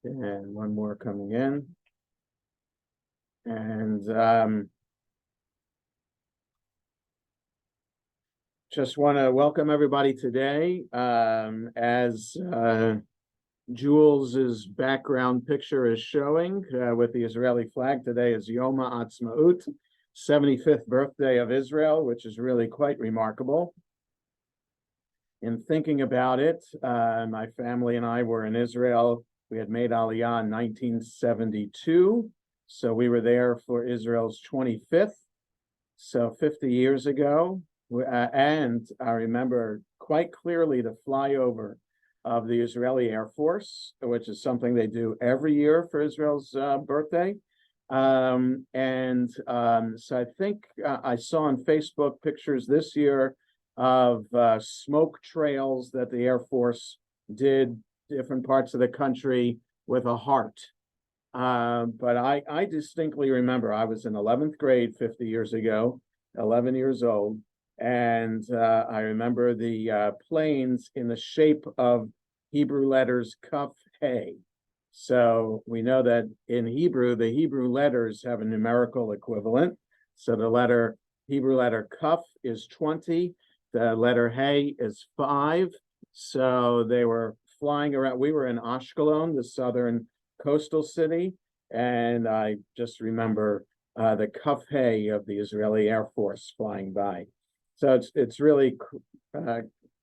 And one more coming in. And just want to welcome everybody today. As Jules's background picture is showing, with the Israeli flag, today is Yom HaAtzmaut, 75th birthday of Israel, which is really quite remarkable. In thinking about it, my family and I were in Israel. We had made Aliyah in 1972, so we were there for Israel's 25th, so 50 years ago. And I remember quite clearly the flyover of the Israeli Air Force, which is something they do every year for Israel's birthday. So I think I saw on Facebook pictures this year of smoke trails that the Air Force did different parts of the country with a heart. But I distinctly remember I was in 11th grade 50 years ago, 11 years old, and I remember the planes in the shape of Hebrew letters Kaf Hey. So we know that in Hebrew, the Hebrew letters have a numerical equivalent. So the Hebrew letter Kaf is 20. The letter Hey is 5. So they were flying around. We were in Ashkelon, the southern coastal city, and I just remember the Kaf Hey of the Israeli Air Force flying by. So it's really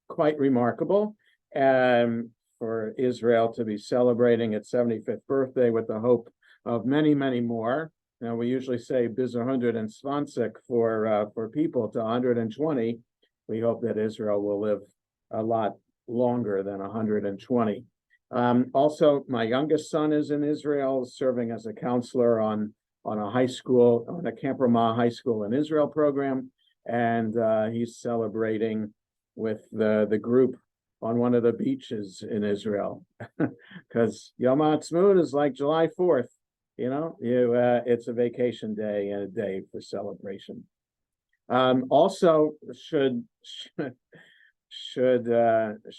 quite remarkable for Israel to be celebrating its 75th birthday with the hope of many, many more. Now, we usually say bis 120 for people to 120. We hope that Israel will live a lot longer than 120. Also, my youngest son is in Israel, serving as a counselor on a high school, on a Camp Ramah High School in Israel program, and he's celebrating with the group on one of the beaches in Israel, because Yom HaAtzmaut is like July 4th. It's a vacation day and a day for celebration. Also, should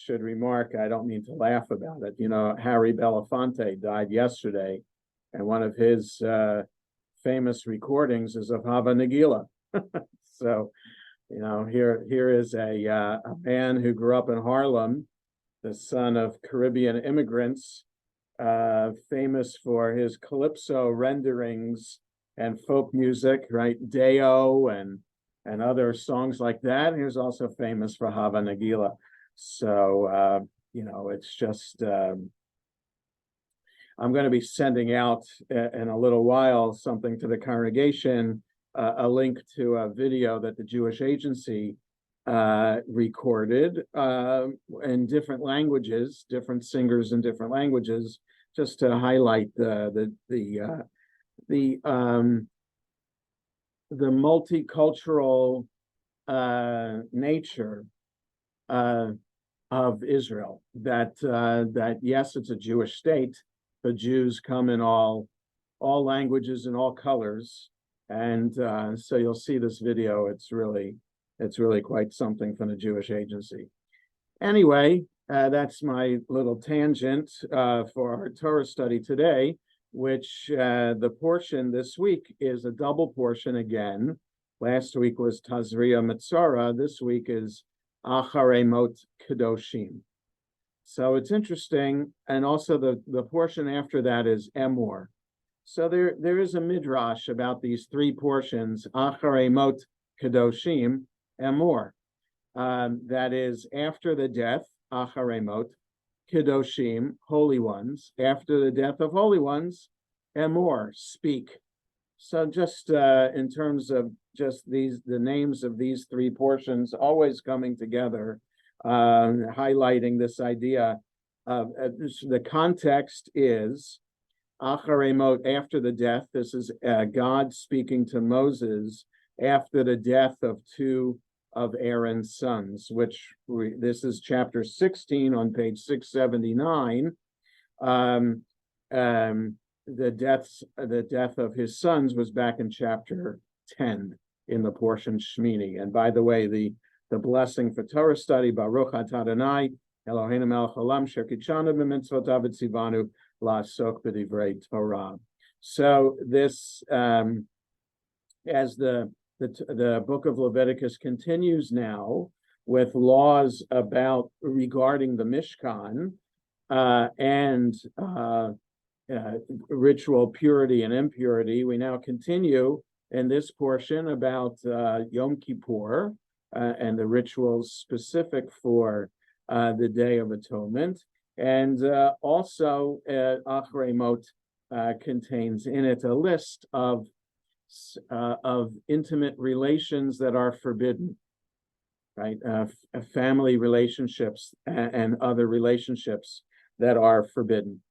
remark, I don't mean to laugh about it. Harry Belafonte died yesterday, and one of his famous recordings is of Hava Nagila. So, here is a man who grew up in Harlem, the son of Caribbean immigrants, famous for his calypso renderings and folk music, right? Deo and other songs like that. He was also famous for Hava Nagila. So, it's just, I'm going to be sending out in a little while something to the congregation, a link to a video that the Jewish Agency recorded in different languages, different singers in different languages, just to highlight the multicultural nature of Israel. That yes, it's a Jewish state, but Jews come in all languages and all colors. And so you'll see this video. It's really quite something from the Jewish Agency. Anyway, that's my little tangent for our Torah study today, which the portion this week is a double portion again. Last week was Tazria Mitzara. This week is Acharei Mot Kedoshim. So it's interesting. And also the portion after that is Emor. So there is a midrash about these three portions, Acharei Mot Kedoshim, Emor. That is after the death, Acharei Mot, Kedoshim, holy ones. After the death of holy ones, Emor, speak. So just in terms of just the names of these three portions always coming together, highlighting this idea of the context is Acharei Mot, after the death. This is God speaking to Moses after the death of two of Aaron's sons, this is chapter 16 on page 679. The death of his sons was back in chapter 10 in the portion Shmini. And by the way, the blessing for Torah study, Baruch Atah Adonai, Eloheinu melech haolam, asher kitshanu b'mitzvotav v'tzivanu la'asok b'divrei Torah. So this, as the book of Leviticus continues now with laws about regarding the Mishkan and ritual purity and impurity, we now continue in this portion about Yom Kippur and the rituals specific for the Day of Atonement. And also Acharei contains in it a list of intimate relations that are forbidden, right? Family relationships and other relationships that are forbidden.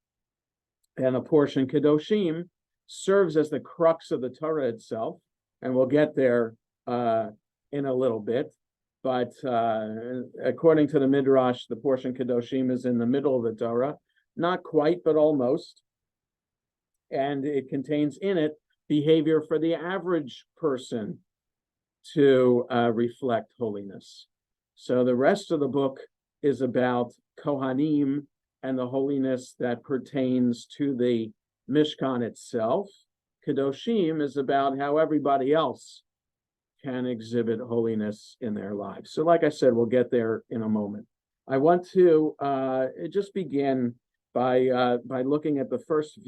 And a portion, Kedoshim, serves as the crux of the Torah itself, and we'll get there in a little bit. But according to the Midrash, the portion Kedoshim is in the middle of the Torah, not quite, but almost. And it contains in it behavior for the average person to reflect holiness. So the rest of the book is about Kohanim and the holiness that pertains to the Mishkan itself. Kedoshim is about how everybody else can exhibit holiness in their lives. So like I said, we'll get there in a moment. I want to just begin by looking at the first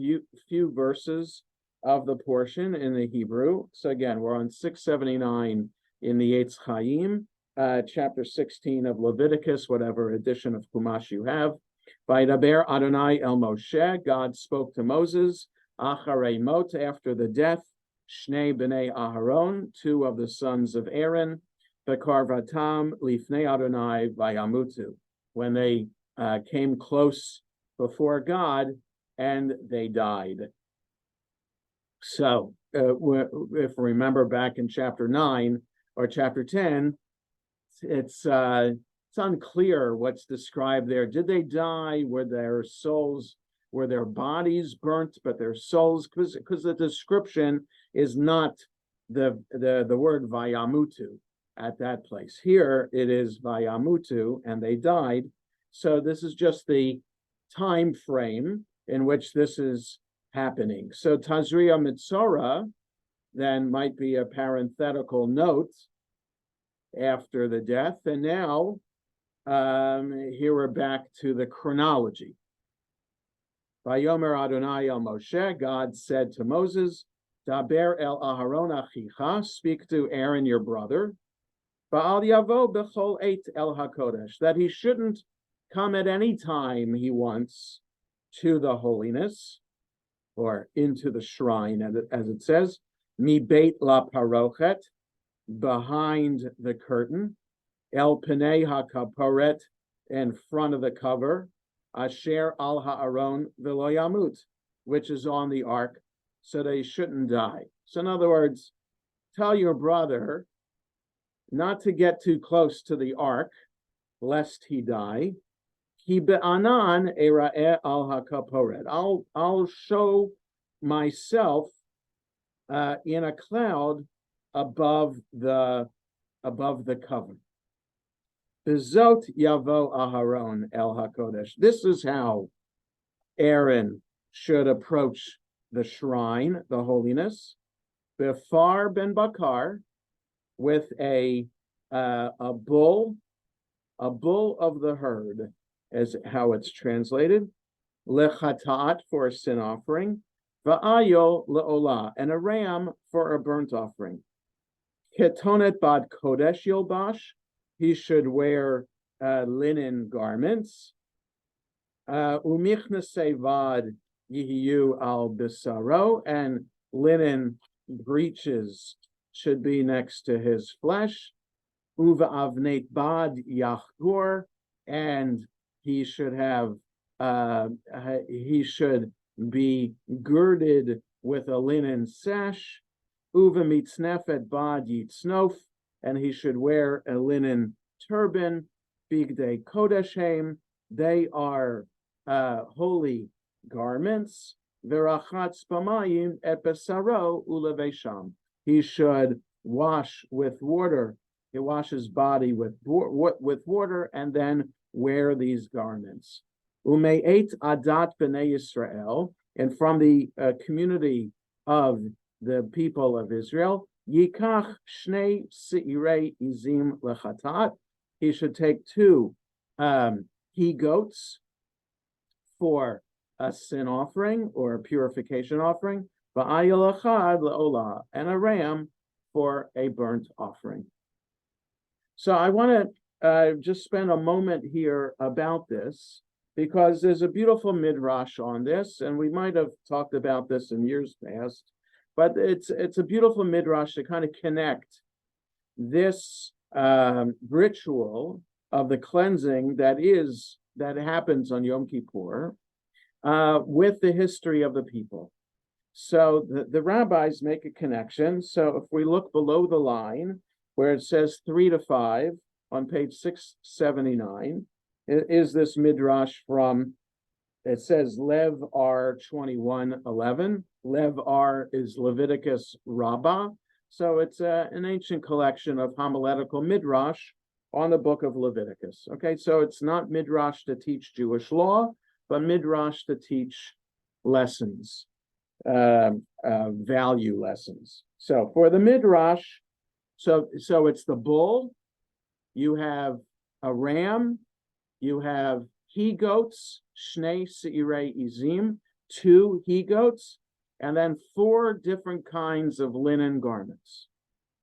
few verses of the portion in the Hebrew. So again, we're on 679 in the Eitz Chaim, chapter 16 of Leviticus, whatever edition of Chumash you have. Vaydaber Adonai el Moshe, God spoke to Moses, Acharei mot, after the death, Shnei b'nei Aharon, two of the sons of Aaron, Bekarvatam lifnei Adonai vayamutu, when they came close before God and they died. So, if we remember back in chapter 9 or chapter 10, it's unclear what's described there. Did they die? Were their bodies burnt, but their souls? Because the description is not the word vayamutu at that place. Here it is vayamutu, and they died. So this is just the time frame in which this is happening. So Tazria Mitzora then might be a parenthetical note after the death. And now here we're back to the chronology. Vayomer Adonai el Moshe, God said to Moses, Daber el Aharon achicha, speak to Aaron your brother, Ba'al yavo b'chol eit el hakodesh, that he shouldn't come at any time he wants to the holiness, or into the shrine, as it says, mi beit la parochet, behind the curtain, el penei hakaporet, in front of the cover, asher al ha'aron v'lo yamut, which is on the ark, so they shouldn't die. So in other words, tell your brother not to get too close to the ark, lest he die. Ki be'anan era'eh al hakaporet. I'll show myself in a cloud above the cover. Bezot yavo Aharon el hakodesh. This is how Aaron should approach the shrine, the holiness. Befar ben bakar, with a bull of the herd, as how it's translated. Lechatat, for a sin offering. Va'ayo le'olah, and a ram for a burnt offering. Ketonet bad kodesh yilbash, he should wear linen garments. Umichnesei vad yihiyu al bisaro, and linen breeches should be next to his flesh. Uva avneit bad yachgur, and he should have he should be girded with a linen sash. Uva mitznefet bad yitznof, and he should wear a linen turban. Bigdei kodeshem, they are holy garments. Verachatz b'mayim et besaro ulevesham, he should wash with water. He washes body with water and then wear these garments. Ume'et adat b'nei Yisrael, and from the community of the people of Israel, Yikach shnei seirei izim lechatat. He should take two he-goats for a sin offering or a purification offering, v'ayil echad le'olah, and a ram for a burnt offering. So I want to just spend a moment here about this, because there's a beautiful midrash on this, and we might have talked about this in years past, but it's a beautiful midrash to kind of connect this ritual of the cleansing that happens on Yom Kippur with the history of the people. So the rabbis make a connection. So if we look below the line where it says 3 to 5 on page 679, is this midrash from, it says Lev R 21:11. Lev R is Leviticus Rabbah. So it's an ancient collection of homiletical midrash on the book of Leviticus. Okay, so it's not midrash to teach Jewish law, but midrash to teach lessons, value lessons. So for the midrash, so it's the bull, you have a ram, you have he-goats, shnei seirei izim, 2 he-goats, and then 4 different kinds of linen garments.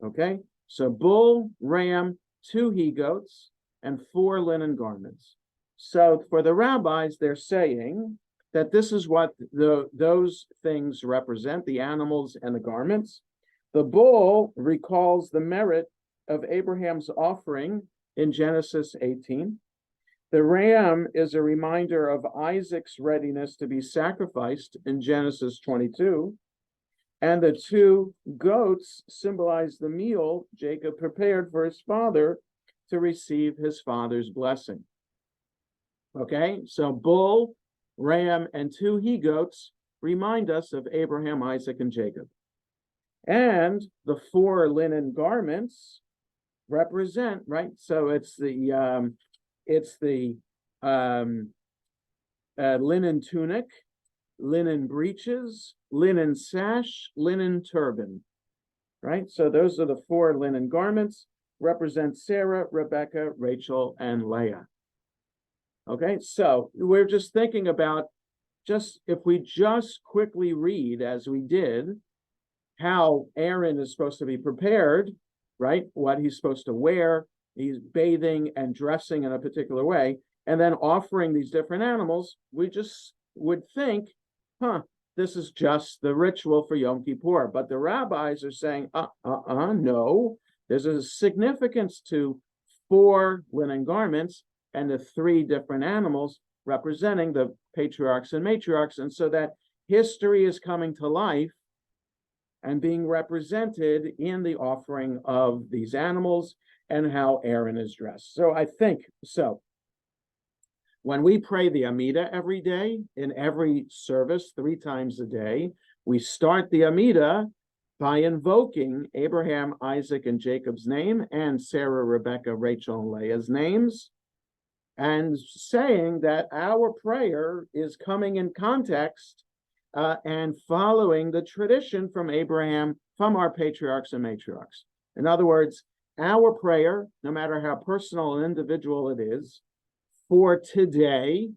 Okay, so bull, ram, 2 he-goats, and 4 linen garments. So for the rabbis, they're saying that this is what those things represent, the animals and the garments. The bull recalls the merit of Abraham's offering in Genesis 18. The ram is a reminder of Isaac's readiness to be sacrificed in Genesis 22. And the 2 goats symbolize the meal Jacob prepared for his father to receive his father's blessing. Okay, so bull, ram, and 2 he-goats remind us of Abraham, Isaac, and Jacob. And the 4 linen garments represent, right? So it's the linen tunic, linen breeches, linen sash, linen turban, right? So those are the 4 linen garments, represent Sarah, Rebecca, Rachel, and Leah. Okay, so we're just thinking about, if we just quickly read, as we did, how Aaron is supposed to be prepared, right? What he's supposed to wear, he's bathing and dressing in a particular way, and then offering these different animals, we just would think, this is just the ritual for Yom Kippur. But the rabbis are saying, no, there's a significance to 4 linen garments and the 3 different animals representing the patriarchs and matriarchs. And so that history is coming to life and being represented in the offering of these animals and how Aaron is dressed. So I think, when we pray the Amidah every day, in every service, 3 times a day, we start the Amidah by invoking Abraham, Isaac, and Jacob's name, and Sarah, Rebecca, Rachel, and Leah's names, and saying that our prayer is coming in context and following the tradition from Abraham, from our patriarchs and matriarchs. In other words, our prayer, no matter how personal and individual it is, for today,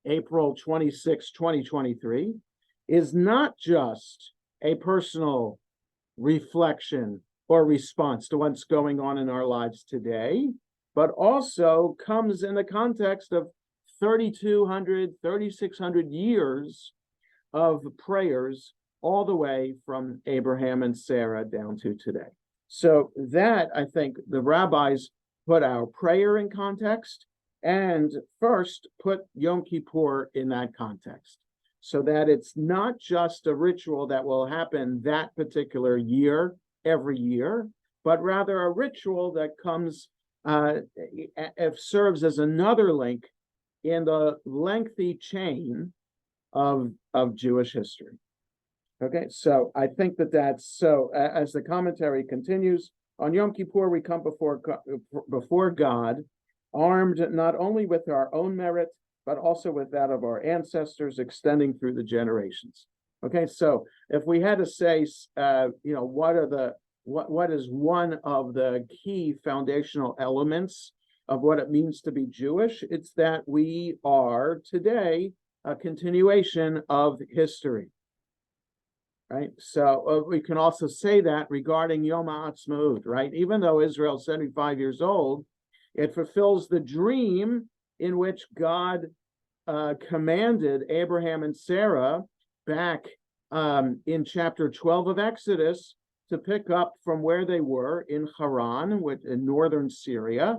April 26, 2023, is not just a personal reflection or response to what's going on in our lives today, but also comes in the context of 3,200, 3,600 years of prayers all the way from Abraham and Sarah down to today. So that, I think, the rabbis put our prayer in context, and first put Yom Kippur in that context, so that it's not just a ritual that will happen that particular year, every year, but rather a ritual that comes, serves as another link in the lengthy chain of Jewish history. Okay, so I think that's so. As the commentary continues, on Yom Kippur we come before God, armed not only with our own merit, but also with that of our ancestors, extending through the generations. Okay, so if we had to say, what is one of the key foundational elements of what it means to be Jewish, it's that we are today a continuation of history. Right, so we can also say that regarding Yom HaAtzmaut, right? Even though Israel is 75 years old, it fulfills the dream in which God commanded Abraham and Sarah back in chapter 12 of Exodus to pick up from where they were in Haran, in northern Syria,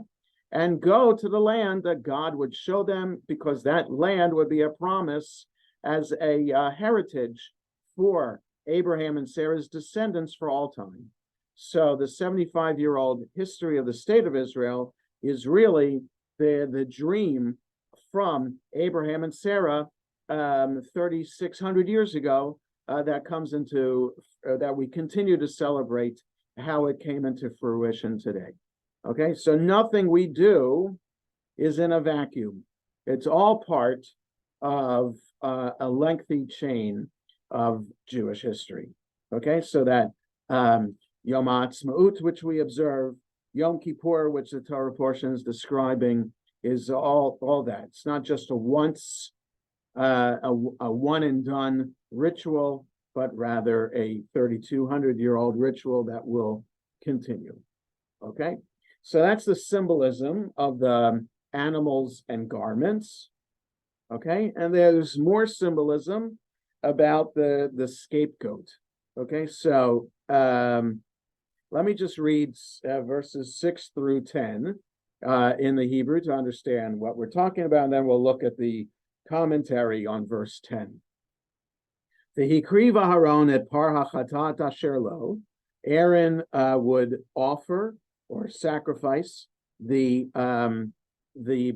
and go to the land that God would show them, because that land would be a promise as a heritage for Abraham and Sarah's descendants for all time. So the 75-year-old history of the state of Israel is really the dream from Abraham and Sarah 3,600 years ago that comes into, that we continue to celebrate how it came into fruition today. Okay, so nothing we do is in a vacuum. It's all part of a lengthy chain of Jewish history. Okay, so that Yom HaAtzmaut, which we observe, Yom Kippur, which the Torah portion is describing, is all that. It's not just a one and done ritual, but rather a 3,200-year-old ritual that will continue. Okay, so that's the symbolism of the animals and garments. Okay, and there's more symbolism about the scapegoat. Okay, so let me just read verses 6 through 10 in the Hebrew to understand what we're talking about, and then we'll look at the commentary on verse 10. V'hikriv Aharon et par hachatat asher lo. Aaron would offer or sacrifice the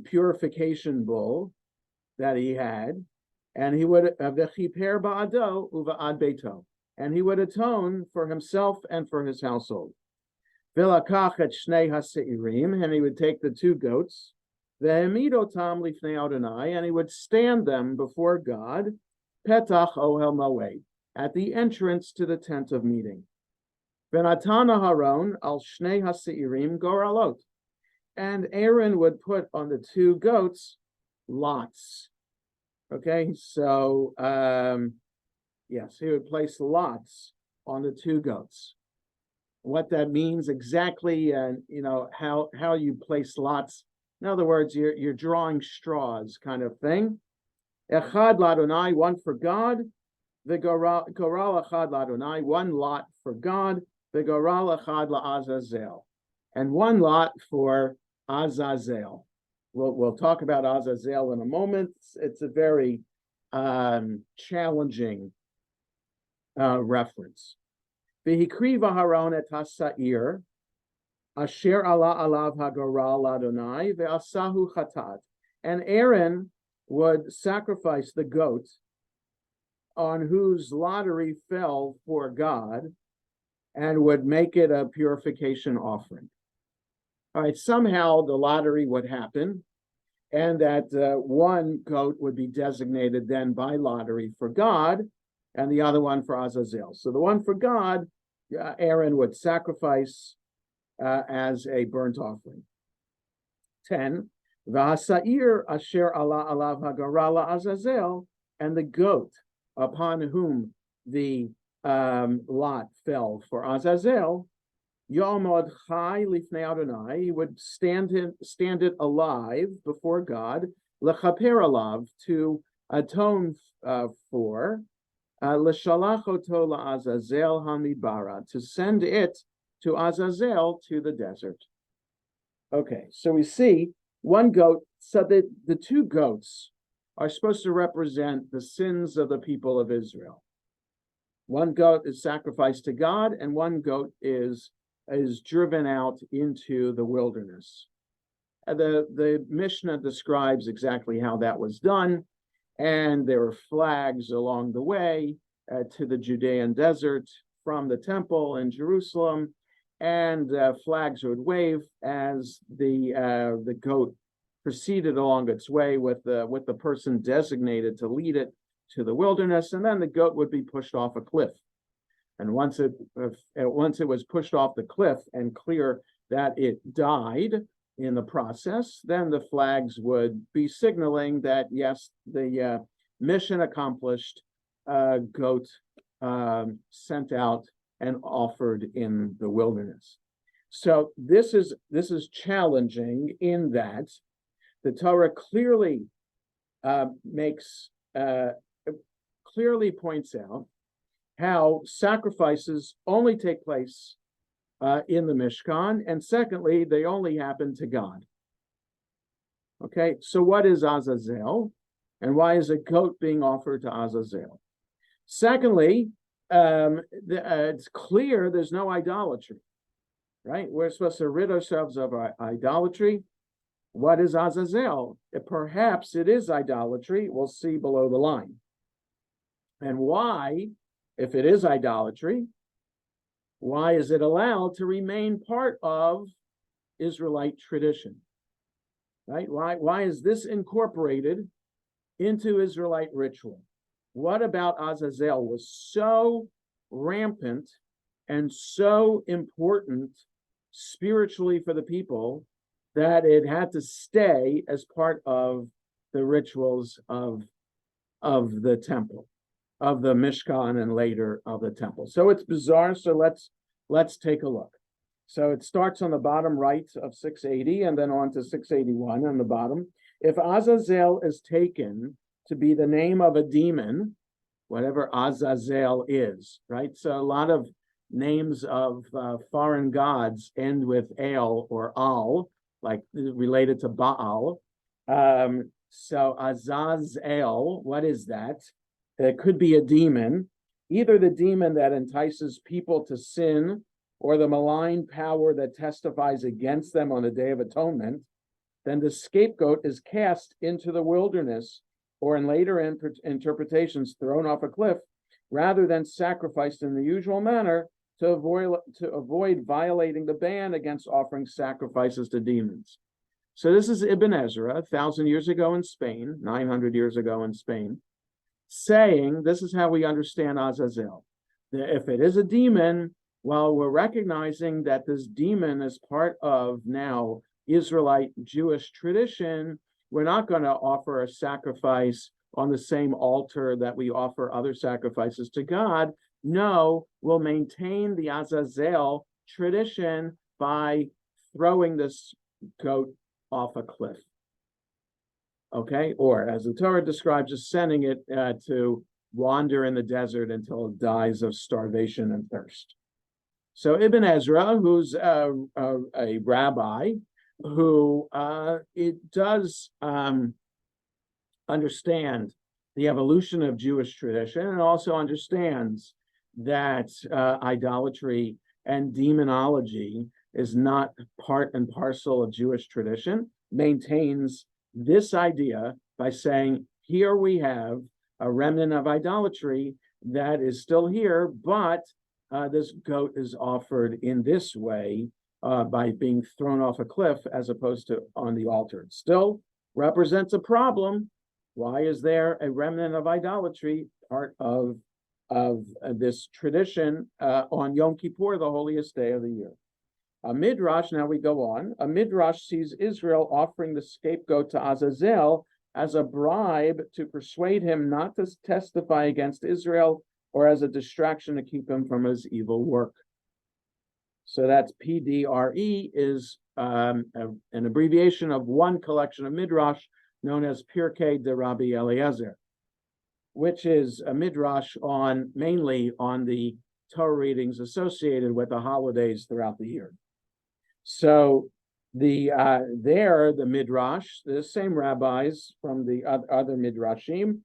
purification bull that he had, and he would v'chiper ba'ado uva'ad beito, and he would atone for himself and for his household. V'lakach et shnei haseirim, and he would take the two goats, ve'emidotam lifnei Adonai, and he would stand them before God, petach ohel moed, at the entrance to the tent of meeting. V'natan Aharon al shnei haseirim goralot, and Aaron would put on the two goats lots. Okay, so yes, he would place lots on the two goats. What that means exactly, how you place lots. In other words, you're drawing straws, kind of thing. Echad ladonai, one for God. The goral echad ladonai, one lot for God. The goral echad la'azazel, and one lot for Azazel. We'll talk about Azazel in a moment. It's a very challenging reference. V'hikriv Aharon et hasair asher ala alav hagoral Adonai ve'asahu chatat, and Aaron would sacrifice the goat on whose lottery fell for God, and would make it a purification offering. All right, somehow the lottery would happen, and that one goat would be designated then by lottery for God, and the other one for Azazel. So the one for God, Aaron would sacrifice as a burnt offering. 10, V'hasair asher ala alav hagarala Azazel, and the goat upon whom the lot fell for Azazel, Yomod Chai Lifnei Adonai, he would stand it alive before God, Lechaper alav, to atone for, L'shalach oto la'azazel hamidbara, to send it to Azazel, to the desert. Okay, so we see one goat, so that the two goats are supposed to represent the sins of the people of Israel. One goat is sacrificed to God, and one goat is driven out into the wilderness. The Mishnah describes exactly how that was done, and there were flags along the way to the Judean desert from the temple in Jerusalem, and flags would wave as the goat proceeded along its way with the person designated to lead it to the wilderness, and then the goat would be pushed off a cliff. And once it was pushed off the cliff and clear that it died in the process, then the flags would be signaling that yes, the mission accomplished, goat sent out and offered in the wilderness. So this is challenging in that the Torah clearly clearly points out how sacrifices only take place in the Mishkan, and secondly, they only happen to God. Okay, so what is Azazel, and why is a goat being offered to Azazel? Secondly, it's clear there's no idolatry, right? We're supposed to rid ourselves of our idolatry. What is Azazel? Perhaps it is idolatry. We'll see below the line. And why, if it is idolatry, why is it allowed to remain part of Israelite tradition? Right? Why is this incorporated into Israelite ritual? What about Azazel was so rampant and so important spiritually for the people that it had to stay as part of the rituals of the temple, of the Mishkan, and later of the temple? So it's bizarre. So let's take a look. So it starts on the bottom right of 680 and then on to 681 on the bottom. If Azazel is taken to be the name of a demon, whatever Azazel is, right? So a lot of names of foreign gods end with El or Al, like related to Baal. So Azazel, what is that? It could be a demon, either the demon that entices people to sin or the malign power that testifies against them on the Day of Atonement. Then the scapegoat is cast into the wilderness, or in later interpretations, thrown off a cliff, rather than sacrificed in the usual manner to avoid violating the ban against offering sacrifices to demons. So this is Ibn Ezra, 1,000 years ago in Spain, 900 years ago in Spain, saying this is how we understand Azazel. If it is a demon, while we're recognizing that this demon is part of now Israelite Jewish tradition, we're not going to offer a sacrifice on the same altar that we offer other sacrifices to God. No, we'll maintain the Azazel tradition by throwing this goat off a cliff. Okay, or as the Torah describes, just sending it to wander in the desert until it dies of starvation and thirst. So Ibn Ezra, who's a rabbi, who it does understand the evolution of Jewish tradition, and also understands that idolatry and demonology is not part and parcel of Jewish tradition, maintains this idea by saying, here we have a remnant of idolatry that is still here, but this goat is offered in this way by being thrown off a cliff as opposed to on the altar. It still represents a problem. Why is there a remnant of idolatry, part of this tradition on Yom Kippur, the holiest day of the year? A midrash, now we go on, a midrash sees Israel offering the scapegoat to Azazel as a bribe to persuade him not to testify against Israel, or as a distraction to keep him from his evil work. So that's PDRE, is an abbreviation of one collection of midrash known as Pirkei de Rabbi Eliezer, which is a midrash mainly on the Torah readings associated with the holidays throughout the year. So the midrash, the same rabbis from the other midrashim.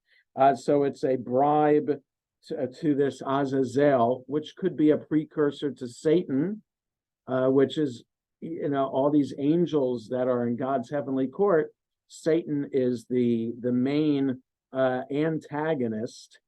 So it's a bribe to this Azazel, which could be a precursor to Satan, which is, all these angels that are in God's heavenly court. Satan is the main antagonist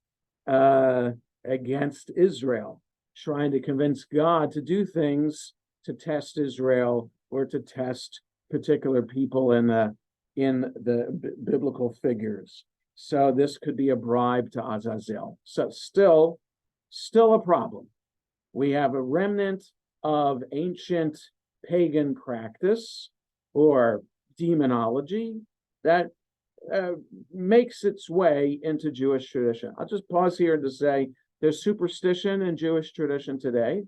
against Israel, trying to convince God to do things to test Israel or to test particular people in the in the biblical figures. So this could be a bribe to Azazel. So still a problem. We have a remnant of ancient pagan practice or demonology that makes its way into Jewish tradition. I'll just pause here to say there's superstition in Jewish tradition today,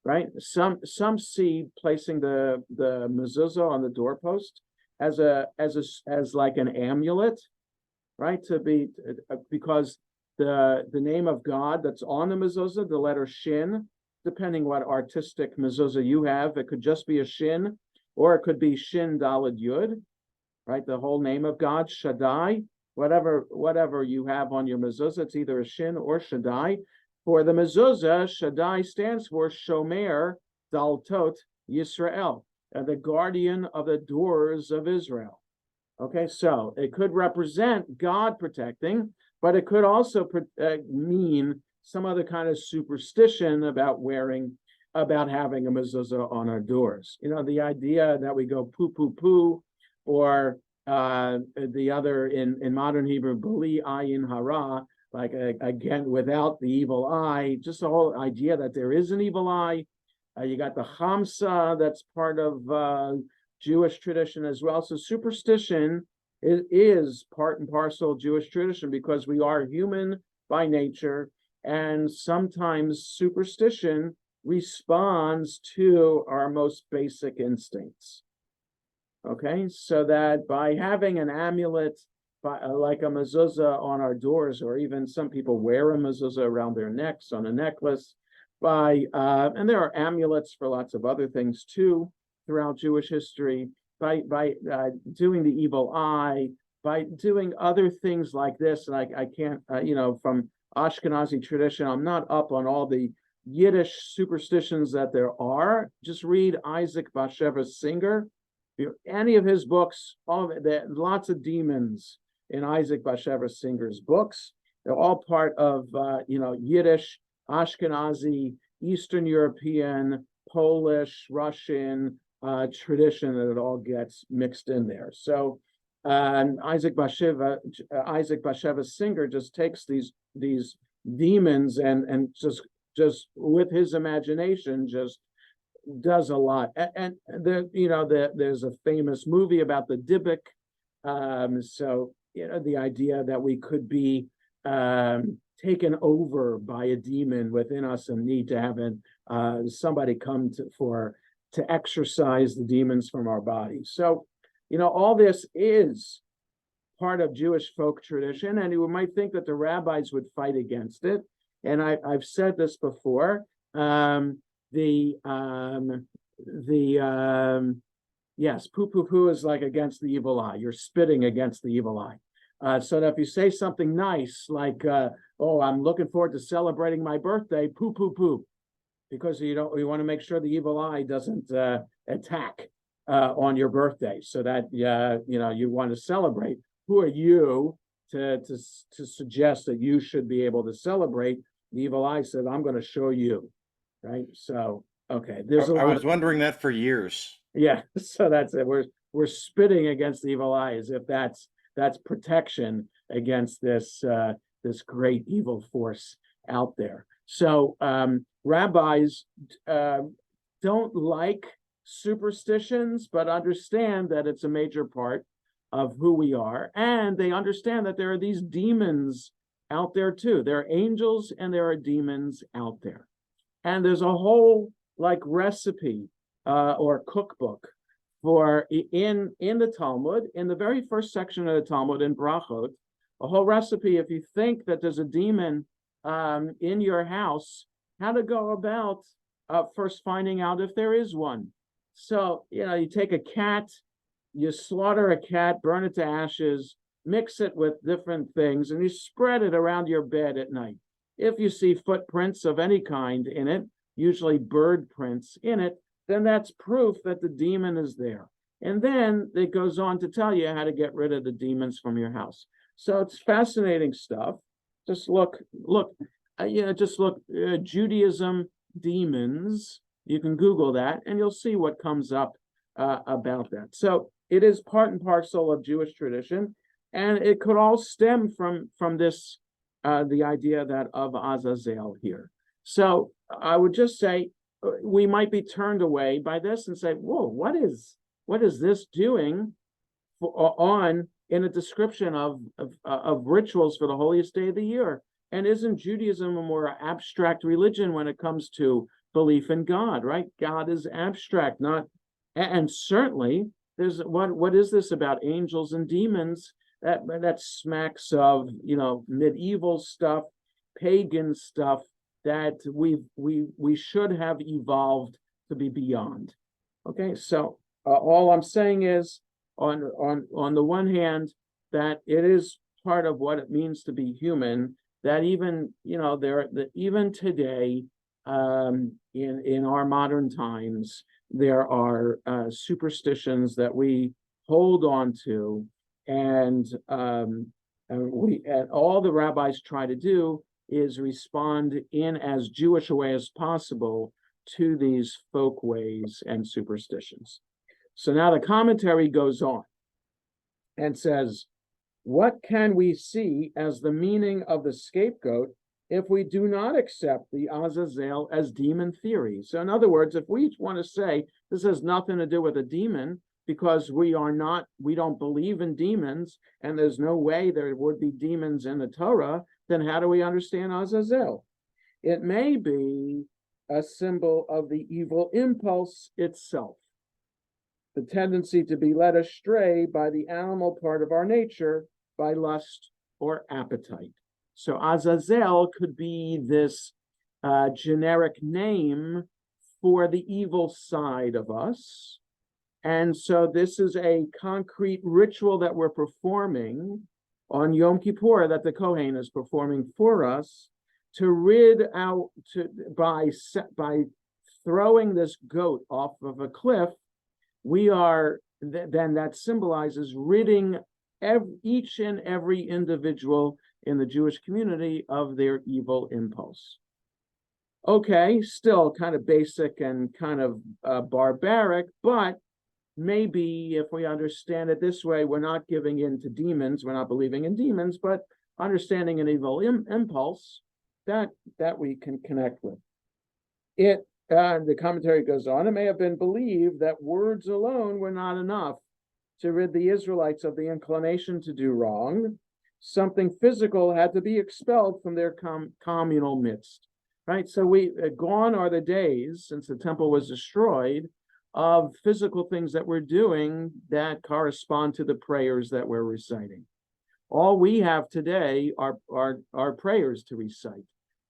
right? Some see placing the mezuzah on the doorpost as like an amulet, right? To be because the name of God that's on the mezuzah, the letter Shin, depending what artistic mezuzah you have, it could just be a Shin, or it could be Shin Daled Yud, right? The whole name of God, Shaddai, whatever you have on your mezuzah, it's either a Shin or Shaddai. For the mezuzah, Shaddai stands for Shomer Daltot Yisrael, the guardian of the doors of Israel. Okay, so it could represent God protecting, but it could also mean some other kind of superstition about having a mezuzah on our doors. You know, the idea that we go poo poo poo, or the other in modern Hebrew, bali ayin hara, like again without the evil eye. Just the whole idea that there is an evil eye. You got the Hamsa, that's part of Jewish tradition as well. So superstition is part and parcel of Jewish tradition because we are human by nature, and sometimes superstition responds to our most basic instincts. Okay, so that by having an amulet, like a mezuzah on our doors, or even some people wear a mezuzah around their necks on a necklace, and there are amulets for lots of other things too throughout Jewish history, by doing the evil eye, by doing other things like this. And I can't, from Ashkenazi tradition, I'm not up on all the Yiddish superstitions that there are. Just read Isaac Bashevis Singer. Any of his books, lots of demons in Isaac Bashevis Singer's books. They're all part of Yiddish, Ashkenazi, Eastern European, Polish, Russian tradition, that it all gets mixed in there. So Isaac Bashevis Singer just takes these demons and just with his imagination just does a lot. And there's a famous movie about the Dybbuk. So the idea that we could be taken over by a demon within us and need to have somebody come to exorcise the demons from our bodies. So all this is part of Jewish folk tradition, and you might think that the rabbis would fight against it. And I've said this before. Yes, poo poo poo is like against the evil eye. You're spitting against the evil eye. So that if you say something nice like, "Oh, I'm looking forward to celebrating my birthday," poo poo poo, because you want to make sure the evil eye doesn't attack on your birthday, so that you want to celebrate. Who are you to suggest that you should be able to celebrate? The evil eye said, "I'm going to show you." Right. So, okay. I was wondering that for years. Yeah. So that's it. We're spitting against the evil eye as if that's protection against this great evil force out there. So rabbis don't like superstitions, but understand that it's a major part of who we are. And they understand that there are these demons out there too. There are angels and there are demons out there. And there's a whole recipe or cookbook for in the Talmud, in the very first section of the Talmud in Brachot, a whole recipe. If you think that there's a demon in your house, how to go about first finding out if there is one. So you take a cat, you slaughter a cat, burn it to ashes, mix it with different things, and you spread it around your bed at night. If you see footprints of any kind in it, usually bird prints in it, then that's proof that the demon is there. And then it goes on to tell you how to get rid of the demons from your house. So it's fascinating stuff. Just look, Judaism demons. You can Google that and you'll see what comes up about that. So it is part and parcel of Jewish tradition, and it could all stem from this the idea that of Azazel here. So I would just say we might be turned away by this and say, "Whoa, what is this doing on in a description of rituals for the holiest day of the year? And isn't Judaism a more abstract religion when it comes to belief in God, right? God is abstract, not, and certainly there's what is this about angels and demons? That smacks of, medieval stuff, pagan stuff that we should have evolved to be beyond. Okay, so all I'm saying is, on the one hand, that it is part of what it means to be human, that even even today, in our modern times, there are superstitions that we hold on to, and all the rabbis try to do is respond in as Jewish a way as possible to these folk ways and superstitions. So now the commentary goes on and says, what can we see as the meaning of the scapegoat if we do not accept the Azazel as demon theory? So in other words, if we want to say this has nothing to do with a demon because we don't believe in demons and there's no way there would be demons in the Torah, then how do we understand Azazel? It may be a symbol of the evil impulse itself, the tendency to be led astray by the animal part of our nature, by lust or appetite. So Azazel could be this generic name for the evil side of us. And so this is a concrete ritual that we're performing on Yom Kippur, that the Kohen is performing for us, to rid out, by throwing this goat off of a cliff. We are, then that symbolizes ridding each and every individual in the Jewish community of their evil impulse. Okay, still kind of basic and kind of barbaric, but maybe if we understand it this way, we're not giving in to demons, we're not believing in demons, but understanding an evil impulse that we can connect with. The commentary goes on, it may have been believed that words alone were not enough to rid the Israelites of the inclination to do wrong. Something physical had to be expelled from their communal midst, right? So gone are the days, since the temple was destroyed, of physical things that we're doing that correspond to the prayers that we're reciting. All we have today are prayers to recite,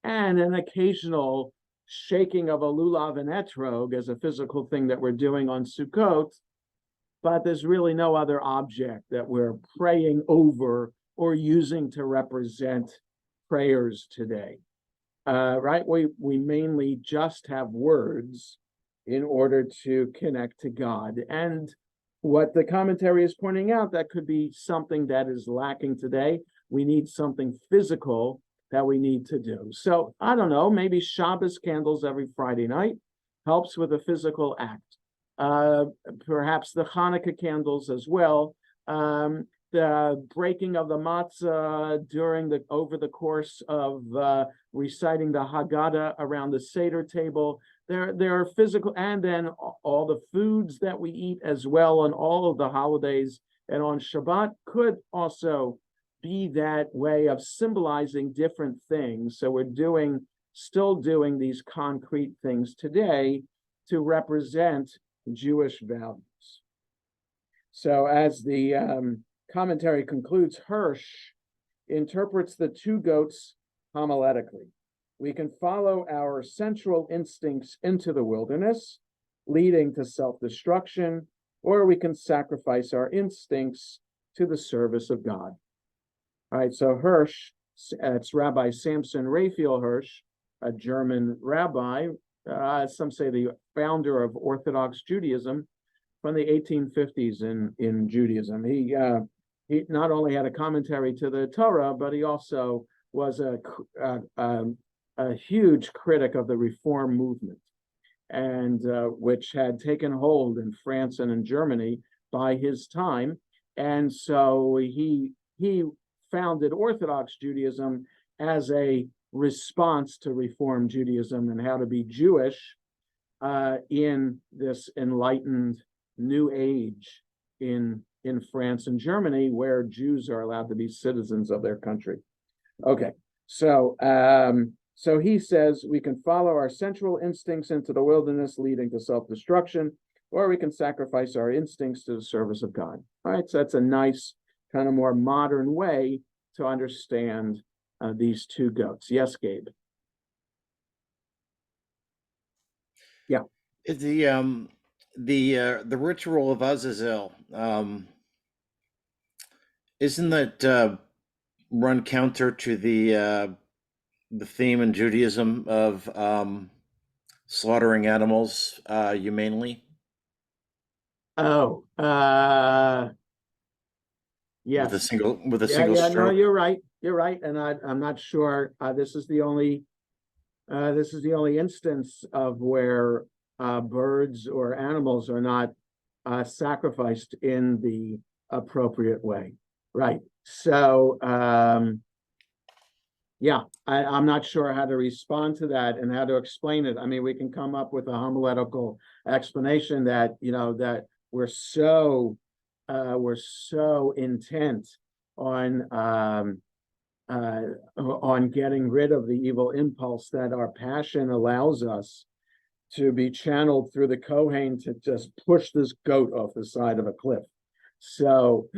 and an occasional shaking of a lulav and etrog as a physical thing that we're doing on Sukkot, but there's really no other object that we're praying over or using to represent prayers today, right? We mainly just have words in order to connect to God. And what the commentary is pointing out, that could be something that is lacking today. We need something physical that we need to do. So I don't know, maybe Shabbos candles every Friday night helps with a physical act. Perhaps the Hanukkah candles as well. The breaking of the matzah over the course of reciting the Haggadah around the Seder table. There are physical, and then all the foods that we eat as well on all of the holidays and on Shabbat could also be that way of symbolizing different things. So we're still doing these concrete things today to represent Jewish values. So as the commentary concludes, Hirsch interprets the two goats homiletically. We can follow our sensual instincts into the wilderness, leading to self-destruction, or we can sacrifice our instincts to the service of God. All right, so Hirsch, it's Rabbi Samson Raphael Hirsch, a German rabbi, some say the founder of Orthodox Judaism from the 1850s in Judaism. He not only had a commentary to the Torah, but he also was a huge critic of the Reform movement, and which had taken hold in France and in Germany by his time. And so he founded Orthodox Judaism as a response to Reform Judaism and how to be Jewish in this enlightened new age in France and Germany, where Jews are allowed to be citizens of their country. Okay, so so he says we can follow our sensual instincts into the wilderness, leading to self-destruction, or we can sacrifice our instincts to the service of God. All right, so that's a nice kind of more modern way to understand these two goats. Yes, Gabe. Yeah. The ritual of Azazel, isn't that run counter to the theme in Judaism of slaughtering animals humanely? Oh, yes. With a single No, stroke? you're right. You're right. And I'm not sure this is the only instance of where birds or animals are not sacrificed in the appropriate way. Right. So yeah, I'm not sure how to respond to that and how to explain it. I mean, we can come up with a homiletical explanation that, that we're so intent on getting rid of the evil impulse that our passion allows us to be channeled through the Kohen to just push this goat off the side of a cliff. So,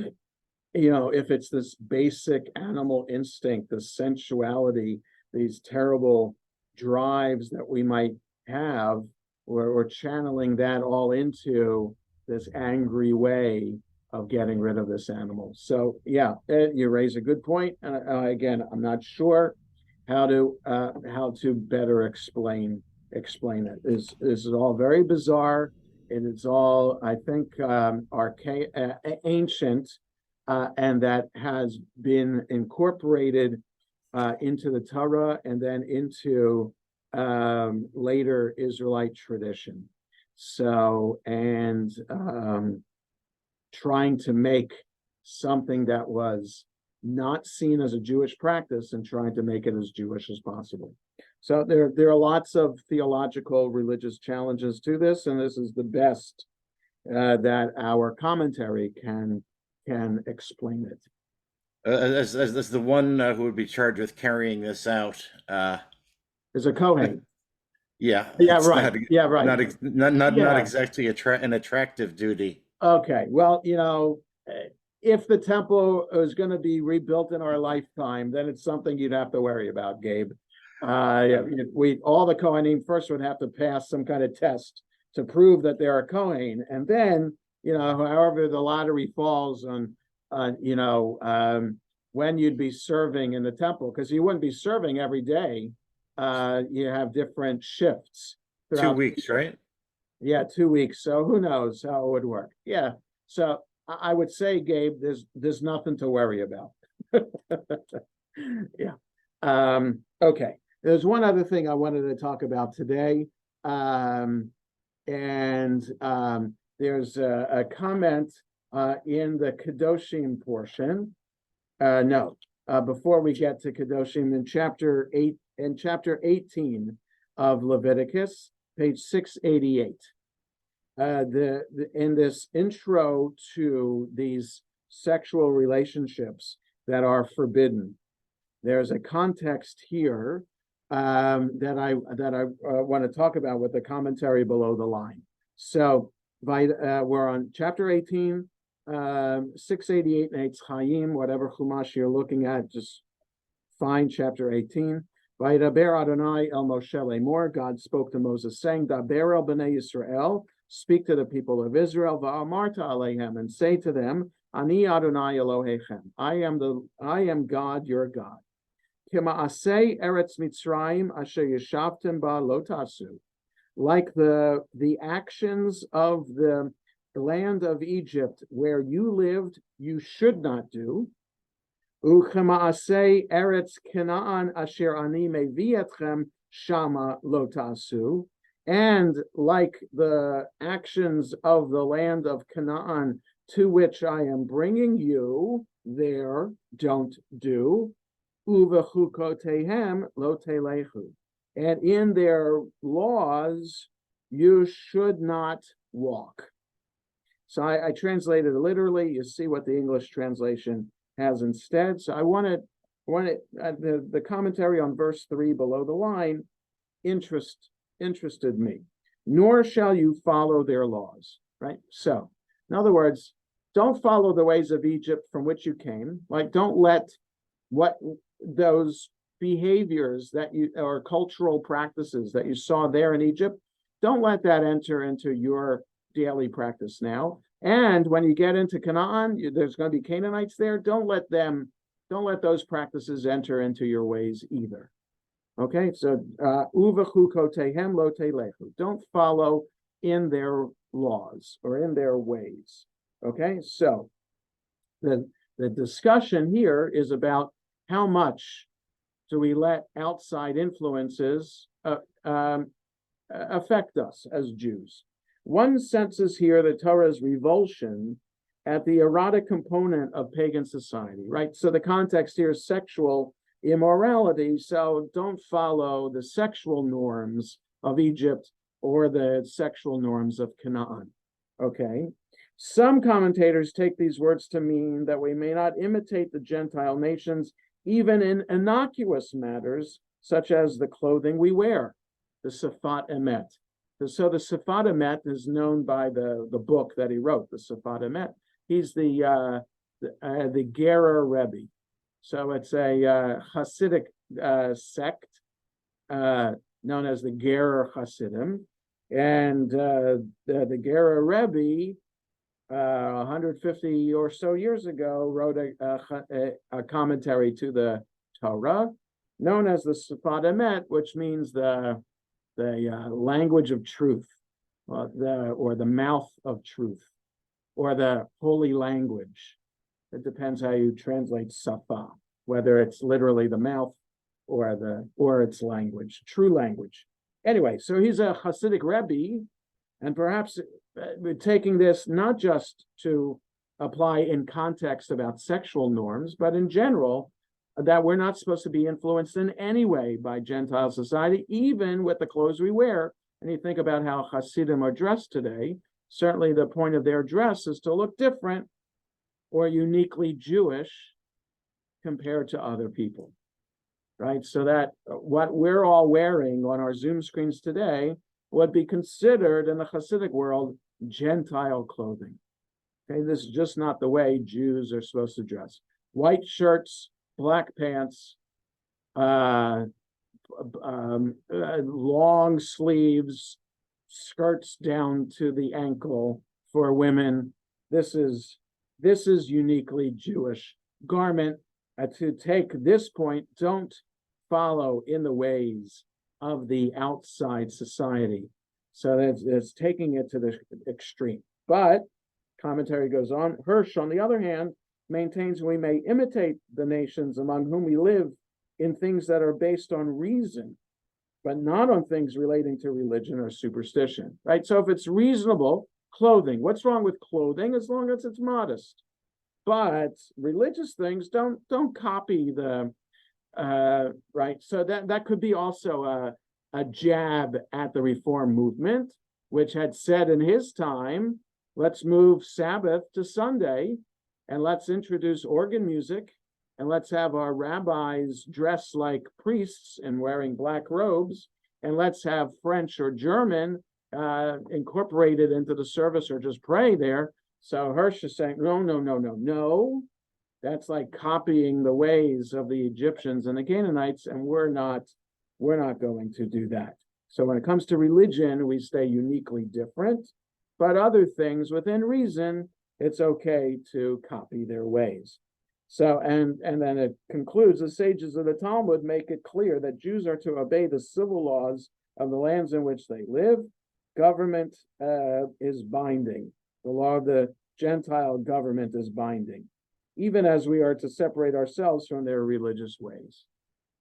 if it's this basic animal instinct, the sensuality, these terrible drives that we might have, we're channeling that all into this angry way of getting rid of this animal. So yeah, you raise a good point. And again, I'm not sure how to better explain it. This is all very bizarre. It is all, I think, archaic, ancient, and that has been incorporated into the Torah and then into later Israelite tradition. So, and trying to make something that was not seen as a Jewish practice and trying to make it as Jewish as possible. So there are lots of theological, religious challenges to this, and this is the best that our commentary can explain it. As the one who would be charged with carrying this out, Is a Kohen. Yeah, Yeah, it's right. Yeah, right. Not exactly an attractive duty. Okay, well, if the temple is going to be rebuilt in our lifetime, then it's something you'd have to worry about, Gabe. All the Kohanim first would have to pass some kind of test to prove that they're a Kohen, and then however the lottery falls on when you'd be serving in the temple, because you wouldn't be serving every day. You have different shifts. 2 weeks, right? Yeah, 2 weeks. So who knows how it would work? Yeah. So I would say, Gabe, there's nothing to worry about. Yeah. Okay. There's one other thing I wanted to talk about today. And there's a comment in the Kedoshim portion. Before we get to Kedoshim, in chapter 18 of Leviticus, page 688. In this intro to these sexual relationships that are forbidden, there's a context here that I want to talk about with the commentary below the line. So we're on chapter 18, 688 in Eitz Chaim, whatever Chumash you're looking at, just find chapter 18. Vaydaber Adonai el Moshe lemor, God spoke to Moses, saying, Daber el bnei Yisrael, speak to the people of Israel, va'amarta aleihem, and say to them, Ani Adonai Elohechem, I am God, your God. Kima'asei eretz Mitzrayim asher yeshavtem ba lo tasu, like the actions of the land of Egypt where you lived, you should not do. Uchema'asei eretz Canaan asher ani mevi etchem shama lo tasu, and like the actions of the land of Canaan to which I am bringing you, there don't do, uvechukotehem lo telechu, and in their laws you should not walk. So I translated it literally. You see what the English translation has instead. So I wanted the commentary on verse 3 below the line interested me. Nor shall you follow their laws, right? So, in other words, don't follow the ways of Egypt from which you came. Like, don't let what those behaviors that you, or cultural practices that you saw there in Egypt, don't let that enter into your daily practice now. And when you get into Canaan, there's going to be Canaanites there. Don't let those practices enter into your ways either. Okay, so uvechukotehem lo telechu. Don't follow in their laws or in their ways. Okay, so the discussion here is about how much do we let outside influences affect us as Jews. One senses here the Torah's revulsion at the erotic component of pagan society, right? So the context here is sexual immorality, so don't follow the sexual norms of Egypt or the sexual norms of Canaan, okay? Some commentators take these words to mean that we may not imitate the Gentile nations even in innocuous matters, such as the clothing we wear, the Sefat Emet. So the Sefat Emet is known by the book that he wrote, the Sefat Emet. He's the Gerer Rebbe. So it's a Hasidic sect known as the Gerer Hasidim. And the Gerer Rebbe, 150 or so years ago, wrote a commentary to the Torah, known as the Sefat Emet, which means the language of truth, or the mouth of truth, or the holy language. It depends how you translate safa, whether it's literally the mouth or its language, true language. Anyway, so he's a Hasidic Rebbe, and perhaps we're taking this not just to apply in context about sexual norms, but in general, that we're not supposed to be influenced in any way by Gentile society, even with the clothes we wear. And you think about how Hasidim are dressed today, certainly the point of their dress is to look different or uniquely Jewish compared to other people, right? So that what we're all wearing on our Zoom screens today would be considered in the Hasidic world Gentile clothing. Okay, this is just not the way Jews are supposed to dress. White shirts, black pants, long sleeves, skirts down to the ankle for women. This is uniquely Jewish garment. To take this point, don't follow in the ways of the outside society. So that's taking it to the extreme. But commentary goes on. Hirsch, on the other hand, maintains we may imitate the nations among whom we live in things that are based on reason, but not on things relating to religion or superstition, right? So if it's reasonable, clothing, what's wrong with clothing as long as it's modest? But religious things, don't copy the, right? So that could be also a jab at the Reform movement, which had said in his time, let's move Sabbath to Sunday, and let's introduce organ music, and let's have our rabbis dress like priests and wearing black robes, and let's have French or German incorporated into the service or just pray there. So Hirsch is saying, no. That's like copying the ways of the Egyptians and the Canaanites, and we're not going to do that. So when it comes to religion, we stay uniquely different, but other things within reason, it's okay to copy their ways. So, and then it concludes, the sages of the Talmud make it clear that Jews are to obey the civil laws of the lands in which they live. Government is binding. The law of the Gentile government is binding, even as we are to separate ourselves from their religious ways,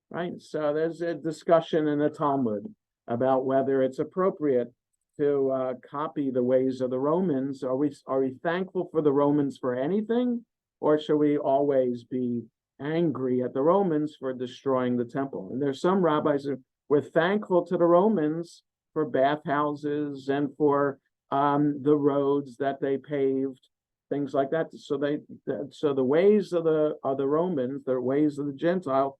right? So there's a discussion in the Talmud about whether it's appropriate to copy the ways of the Romans? Are we thankful for the Romans for anything, or should we always be angry at the Romans for destroying the temple? And there's some rabbis who were thankful to the Romans for bathhouses and for the roads that they paved, things like that. So the ways of the Romans, the ways of the Gentile,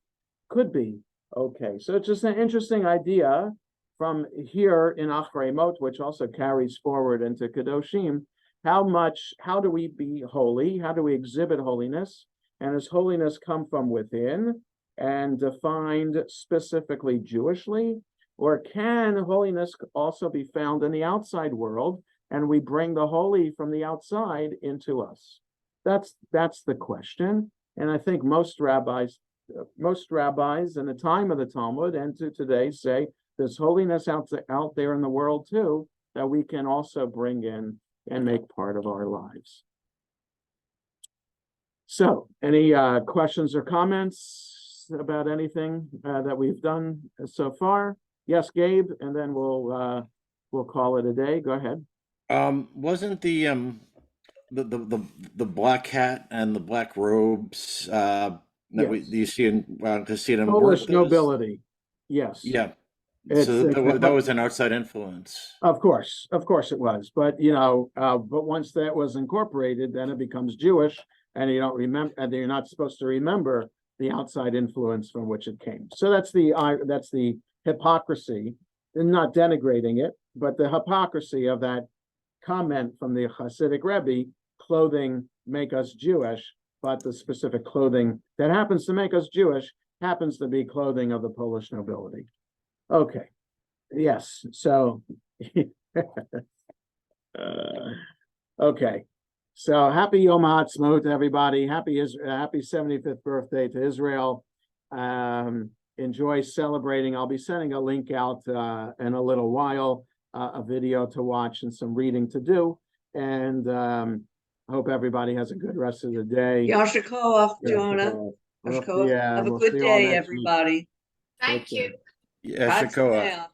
could be okay. So it's just an interesting idea from here in Acharei, which also carries forward into Kedoshim. How do we be holy? How do we exhibit holiness? And does holiness come from within and defined specifically Jewishly? Or can holiness also be found in the outside world, and we bring the holy from the outside into us? That's the question. And I think most rabbis in the time of the Talmud and to today say there's holiness out there in the world too, that we can also bring in and make part of our lives. So, any questions or comments about anything that we've done so far? Yes, Gabe, and then we'll call it a day. Go ahead. Wasn't the black hat and the black robes Yes. you see in Polish nobility? Yes. Yeah. It's, So that was an outside influence. Of course it was. But but once that was incorporated, then it becomes Jewish, and you don't remember, and you're not supposed to remember the outside influence from which it came. So that's the hypocrisy, and not denigrating it, but the hypocrisy of that comment from the Hasidic Rebbe: clothing make us Jewish, but the specific clothing that happens to make us Jewish happens to be clothing of the Polish nobility. Okay. Yes. So, okay. So happy Yom HaAtzmaut to everybody. Happy 75th birthday to Israel. Enjoy celebrating. I'll be sending a link out in a little while, a video to watch and some reading to do. And hope everybody has a good rest of the day. Yasher Koach, Jonah. Have a good day, everybody. Thank you. Yasher Koach.